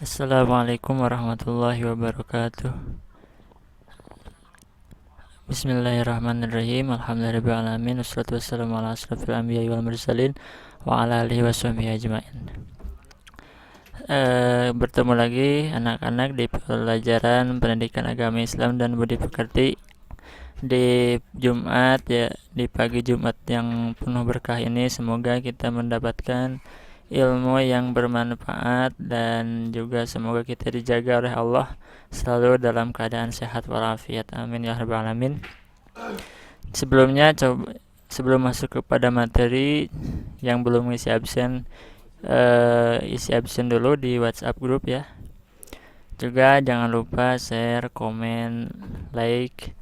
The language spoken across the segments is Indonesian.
Assalamualaikum warahmatullahi wabarakatuh. Bismillahirrahmanirrahim. Alhamdulillahirabbil wassalatu wassalamu ala asrofil anbiya'i wal mursalin wa ala alihi washabihi ajmain. Bertemu lagi anak-anak di pelajaran pendidikan agama Islam dan budi pekerti di Jumat ya, di pagi Jumat yang penuh berkah ini. Semoga kita mendapatkan ilmu yang bermanfaat dan juga semoga kita dijaga oleh Allah selalu dalam keadaan sehat walafiat. Amin ya rabbal alamin. Sebelum masuk kepada materi, yang belum isi absen isi absen dulu di WhatsApp grup ya. Juga jangan lupa share, komen, like,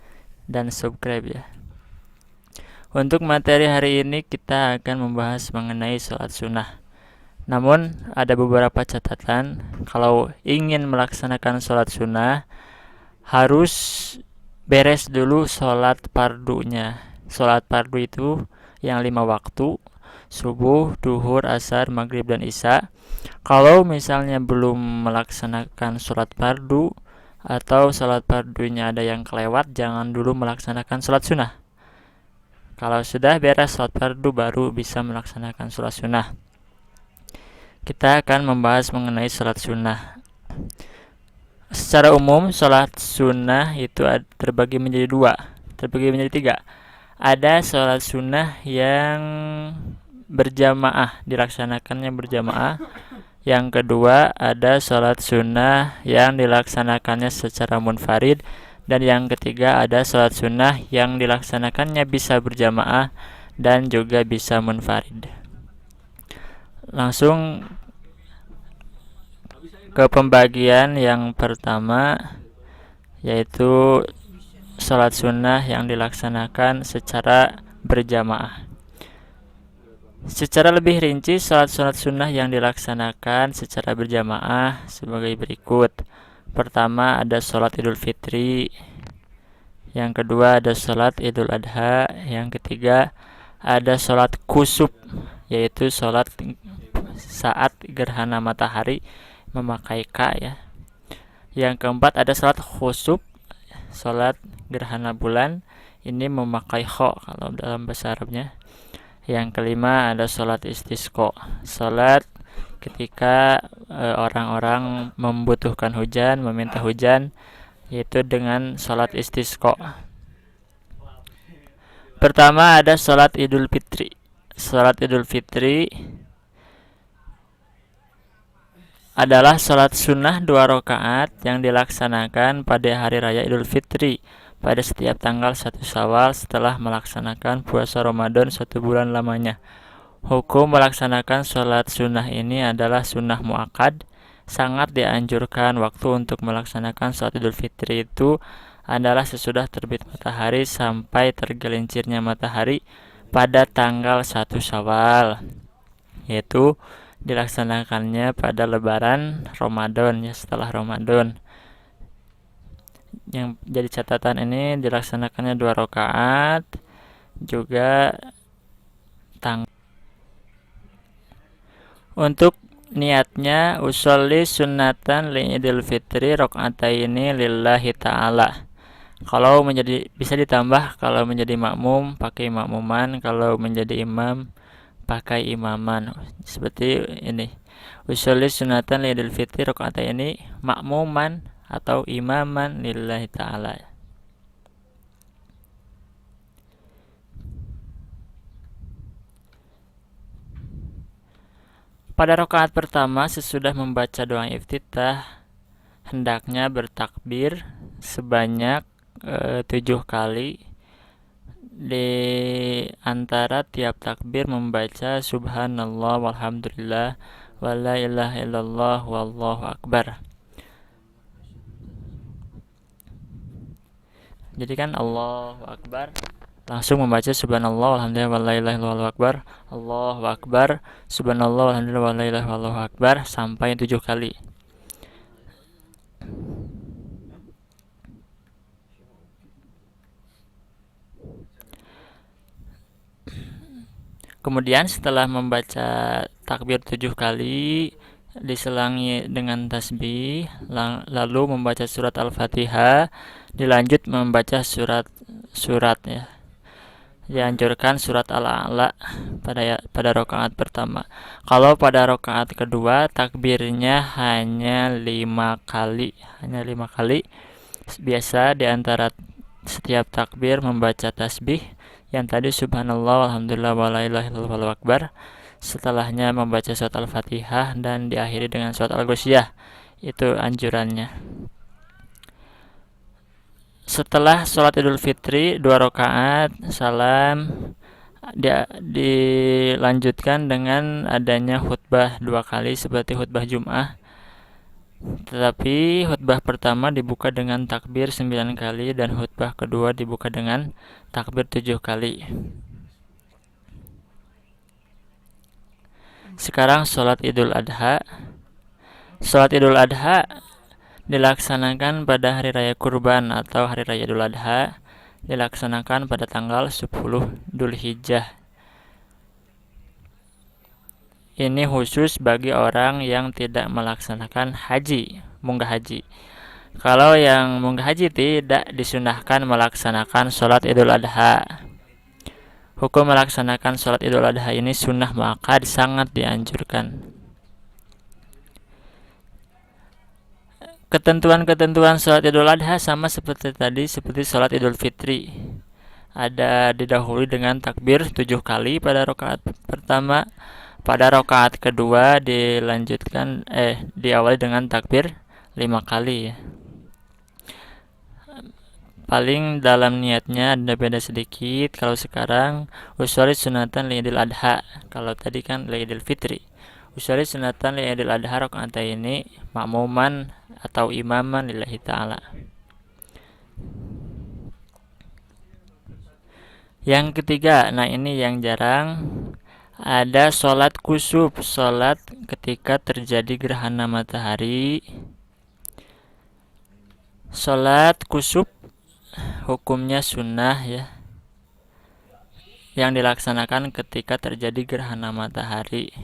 dan subscribe ya. Untuk materi hari ini kita akan membahas mengenai sholat sunnah. Namun ada beberapa catatan, kalau ingin melaksanakan sholat sunnah harus beres dulu sholat fardunya. Sholat fardu itu yang 5 waktu, subuh, duhur, asar, maghrib, dan isya. Kalau misalnya belum melaksanakan sholat fardu atau sholat fardunya ada yang kelewat, jangan dulu melaksanakan sholat sunnah. Kalau sudah beres sholat fardu baru bisa melaksanakan sholat sunnah. Kita akan membahas mengenai sholat sunnah. Secara umum sholat sunnah itu terbagi menjadi tiga. Ada sholat sunnah yang berjamaah, dilaksanakannya berjamaah. Yang kedua ada sholat sunnah yang dilaksanakannya secara munfarid. Dan yang ketiga ada sholat sunnah yang dilaksanakannya bisa berjamaah dan juga bisa munfarid. Langsung ke pembagian yang pertama, yaitu sholat sunnah yang dilaksanakan secara berjamaah. Secara lebih rinci, sholat sunnah yang dilaksanakan secara berjamaah sebagai berikut. Pertama ada sholat Idul Fitri, yang kedua ada sholat Idul Adha, yang ketiga ada sholat kusuf, yaitu sholat saat gerhana matahari memakai K ya. Yang keempat ada sholat khusuf, sholat gerhana bulan, ini memakai kho kalau dalam bahasa Arabnya. Yang kelima ada sholat istisqa, sholat ketika orang-orang membutuhkan hujan, meminta hujan, yaitu dengan sholat istisqa. Pertama ada sholat Idul Fitri. Sholat Idul Fitri adalah sholat sunnah 2 rakaat yang dilaksanakan pada hari raya Idul Fitri pada setiap tanggal 1 Syawal setelah melaksanakan puasa Ramadan 1 bulan lamanya. Hukum melaksanakan sholat sunnah ini adalah sunnah muakkad. Sangat dianjurkan waktu untuk melaksanakan sholat Idul Fitri itu adalah sesudah terbit matahari sampai tergelincirnya matahari pada tanggal 1 Syawal, yaitu dilaksanakannya pada lebaran Ramadan ya, setelah Ramadan. Yang jadi catatan ini dilaksanakannya 2 rakaat juga untuk niatnya usolli sunnatan li Idul Fitri rakaataini lillahi ta'ala. Kalau bisa ditambah kalau menjadi makmum pakai makmuman, kalau menjadi imam pakai imaman. Seperti ini. Usolli sunnatan li Idul Fitri rakaataini makmuman atau imaman lillahi ta'ala. Pada rakaat pertama sesudah membaca doa iftitah hendaknya bertakbir sebanyak 7 kali. Di antara tiap takbir membaca subhanallah walhamdulillah wala ilaha illallah wallahu akbar. Jadi kan Allahu akbar langsung membaca subhanallah walhamdulillah wala ilaha illallah wallahu akbar, Allahu akbar, subhanallah walhamdulillah wala ilaha illallah wallahu akbar sampai 7 kali. Kemudian setelah membaca takbir 7 kali, diselangi dengan tasbih, lalu membaca surat Al-Fatihah, dilanjut membaca surat ya. Dianjurkan surat Al-A'la pada rakaat pertama. Kalau pada rakaat kedua takbirnya hanya 5 kali, Biasa di antara setiap takbir membaca tasbih yang tadi subhanallah, alhamdulillah, wala ilaha illallah, wallahu akbar. Setelahnya membaca surat Al-Fatihah dan diakhiri dengan surat Al-Ghasyiyah. Itu anjurannya. Setelah sholat Idul Fitri 2 rakaat salam, dilanjutkan dengan adanya khutbah 2 kali seperti khutbah Jum'ah. Tetapi khutbah pertama dibuka dengan takbir 9 kali dan khutbah kedua dibuka dengan takbir 7 kali. Sekarang sholat Idul Adha. Sholat Idul Adha dilaksanakan pada hari raya Kurban atau hari raya Idul Adha, dilaksanakan pada tanggal 10 Dzulhijjah. Ini khusus bagi orang yang tidak melaksanakan haji, munggah haji. Kalau yang munggah haji tidak disunahkan melaksanakan sholat Idul Adha. Hukum melaksanakan sholat Idul Adha ini sunnah muakkad, sangat dianjurkan. Ketentuan-ketentuan sholat Idul Adha sama seperti tadi, seperti sholat Idul Fitri. Ada didahului dengan takbir 7 kali pada rakaat pertama. Pada rakaat kedua diawali dengan takbir 5 kali ya. Paling dalam niatnya ada beda sedikit. Kalau sekarang usolli sunatan li Idul Adha, kalau tadi kan li Idul Fitri. Usolli sunatan li Idul Adha rakaat ini makmuman atau imaman lillahi ta'ala. Yang ketiga, nah ini yang jarang, ada sholat kusuf, sholat ketika terjadi gerhana matahari. Sholat kusuf hukumnya sunnah ya, yang dilaksanakan ketika terjadi gerhana matahari.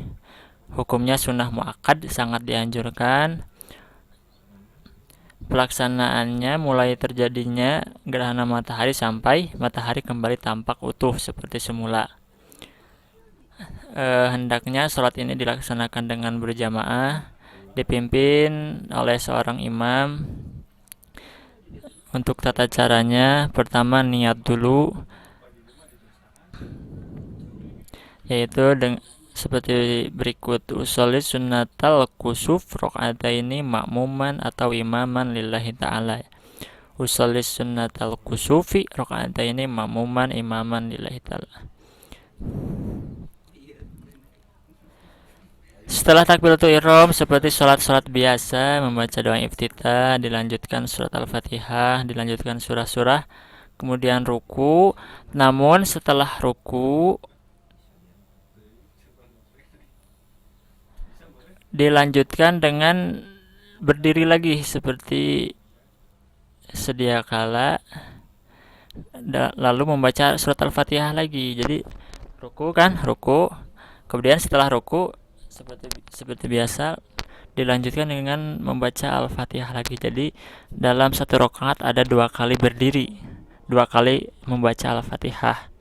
Hukumnya sunnah muakkad, sangat dianjurkan. Pelaksanaannya mulai terjadinya gerhana matahari sampai matahari kembali tampak utuh seperti semula. Hendaknya sholat ini dilaksanakan dengan berjamaah, dipimpin oleh seorang imam. Untuk tata caranya, pertama niat dulu, yaitu seperti berikut: usolli sunnatal kusuf rakaataini makmuman atau imaman lillahi ta'ala. Usolli sunnatal kusufi rakaataini makmuman imaman lillahi ta'ala. Setelah takbiratul ihram seperti sholat-sholat biasa, membaca doa iftitah, dilanjutkan surat Al-Fatihah, dilanjutkan surah-surah, kemudian ruku. Namun setelah ruku dilanjutkan dengan berdiri lagi seperti sedia kala, lalu membaca surat Al-Fatihah lagi. Jadi ruku, kemudian setelah ruku seperti biasa dilanjutkan dengan membaca Al-Fatihah lagi. Jadi dalam satu rakaat ada 2 kali berdiri, 2 kali membaca Al-Fatihah.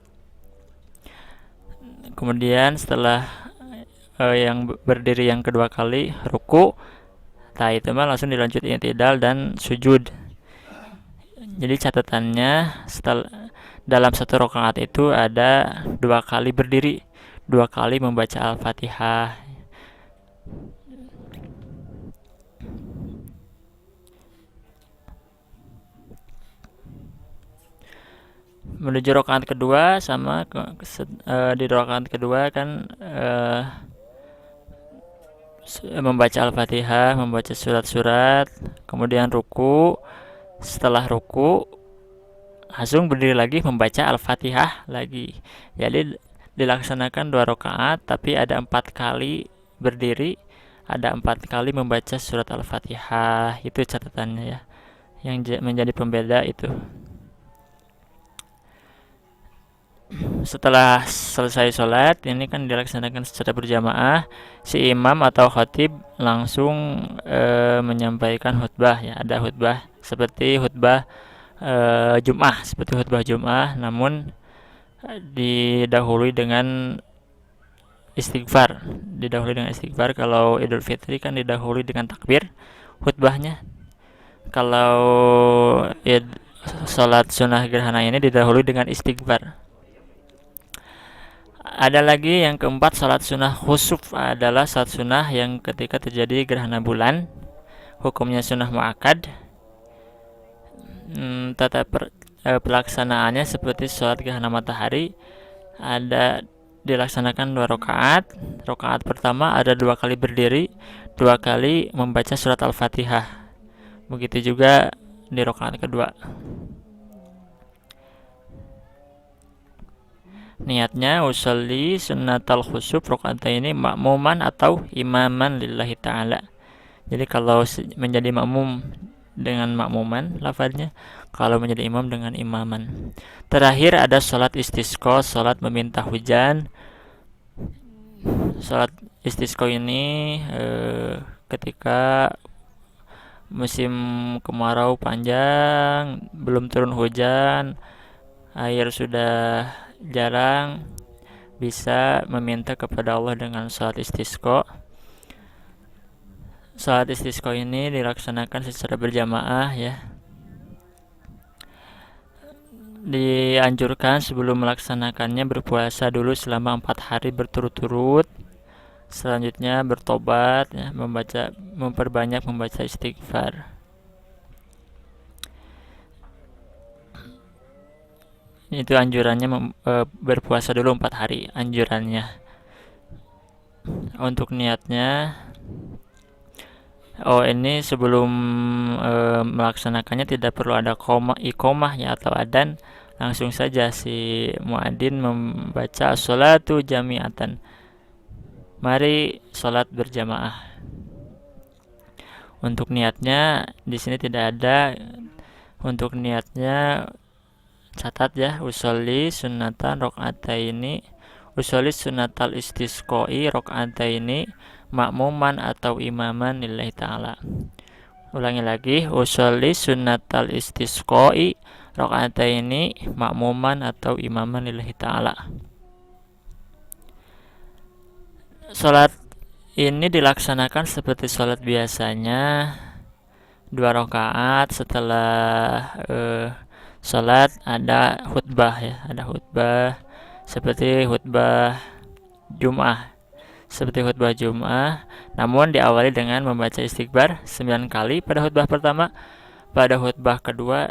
Kemudian setelah yang berdiri yang kedua kali ruku, itu langsung dilanjut i'tidal dan sujud. Jadi catatannya, dalam satu rakaat itu ada 2 kali berdiri, 2 kali membaca Al-Fatihah. Menuju rakaat kedua sama di rakaat kedua kan membaca Al-Fatihah, membaca surat-surat, kemudian ruku. Setelah ruku langsung berdiri lagi membaca Al-Fatihah lagi. Jadi dilaksanakan 2 rakaat, tapi ada 4 kali berdiri, ada 4 kali membaca surat Al-Fatihah. Itu catatannya ya, yang menjadi pembeda itu. setelah selesai sholat ini kan dilaksanakan secara berjamaah, si imam atau khatib langsung menyampaikan khutbah ya, ada khutbah seperti khutbah Jum'ah, namun didahului dengan istighfar. Kalau Idul Fitri kan didahului dengan takbir khutbahnya. Kalau salat sunnah gerhana ini didahului dengan istighfar. Ada lagi yang keempat, salat sunnah khusuf adalah salat sunnah yang ketika terjadi gerhana bulan. Hukumnya sunnah muakkad. Tata pelaksanaannya seperti sholat gerhana matahari, ada dilaksanakan 2 rakaat. Rakaat pertama ada 2 kali berdiri, 2 kali membaca surat Al-Fatihah. Begitu juga di rakaat kedua. Niatnya usolli sunnatal khusuf rakaataini makmuman atau imaman lillahi ta'ala. Jadi kalau menjadi makmum dengan makmuman lafadznya, kalau menjadi imam dengan imaman. Terakhir ada sholat istisqa, sholat meminta hujan. Sholat istisqa ini ketika musim kemarau panjang, belum turun hujan, air sudah jarang, bisa meminta kepada Allah dengan sholat istisqa. Sholat istisqa ini dilaksanakan secara berjamaah ya. Dianjurkan sebelum melaksanakannya berpuasa dulu selama 4 hari berturut-turut. Selanjutnya bertobat ya, memperbanyak membaca istighfar. Itu anjurannya, berpuasa dulu 4 hari anjurannya. Untuk niatnya, ini sebelum melaksanakannya tidak perlu ada iqomah ya atau adzan, langsung saja si muadzin membaca sholatu jami'atan, mari sholat berjamaah. Untuk niatnya di sini tidak ada. Untuk niatnya catat ya, usolli sunnatan rakaataini, usolli sunnatal istisqoi rakaataini makmuman atau imaman lillahi ta'ala. Ulangi lagi, usolli sunnatal istisqoi rakaataini makmuman atau imaman lillahi ta'ala. Salat ini dilaksanakan seperti salat biasanya, 2 rakaat. Setelah salat ada khutbah ya, ada khutbah seperti khutbah Jum'ah, namun diawali dengan membaca istighfar 9 kali pada khutbah pertama. Pada khutbah kedua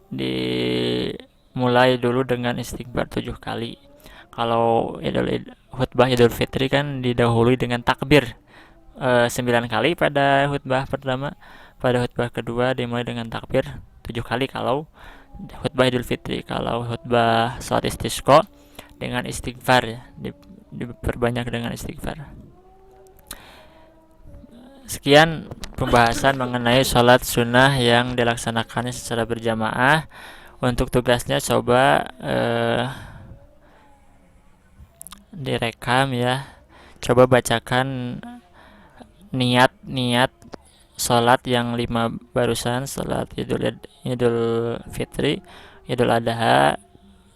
dimulai dulu dengan istighfar 7 kali. Kalau khutbah Idul Fitri kan didahului dengan takbir 9 kali pada khutbah pertama. Pada khutbah kedua dimulai dengan takbir 7 kali kalau khutbah Idul Fitri. Kalau khutbah salat istisqa dengan istighfar ya, diperbanyak dengan istighfar. Sekian pembahasan mengenai sholat sunnah yang dilaksanakannya secara berjamaah. Untuk tugasnya coba direkam ya, coba bacakan niat sholat yang 5 barusan, sholat Idul Fitri, Idul Adha,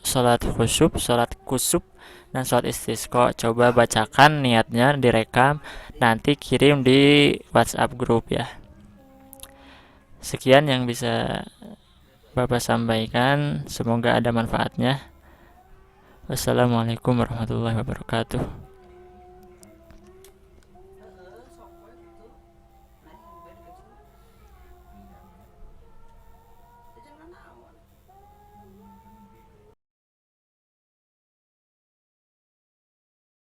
sholat khusyuk, sholat kusuf, dan sholat istisqa. Coba bacakan niatnya, direkam, nanti kirim di WhatsApp grup ya. Sekian yang bisa Bapak sampaikan, semoga ada manfaatnya. Wassalamualaikum warahmatullahi wabarakatuh.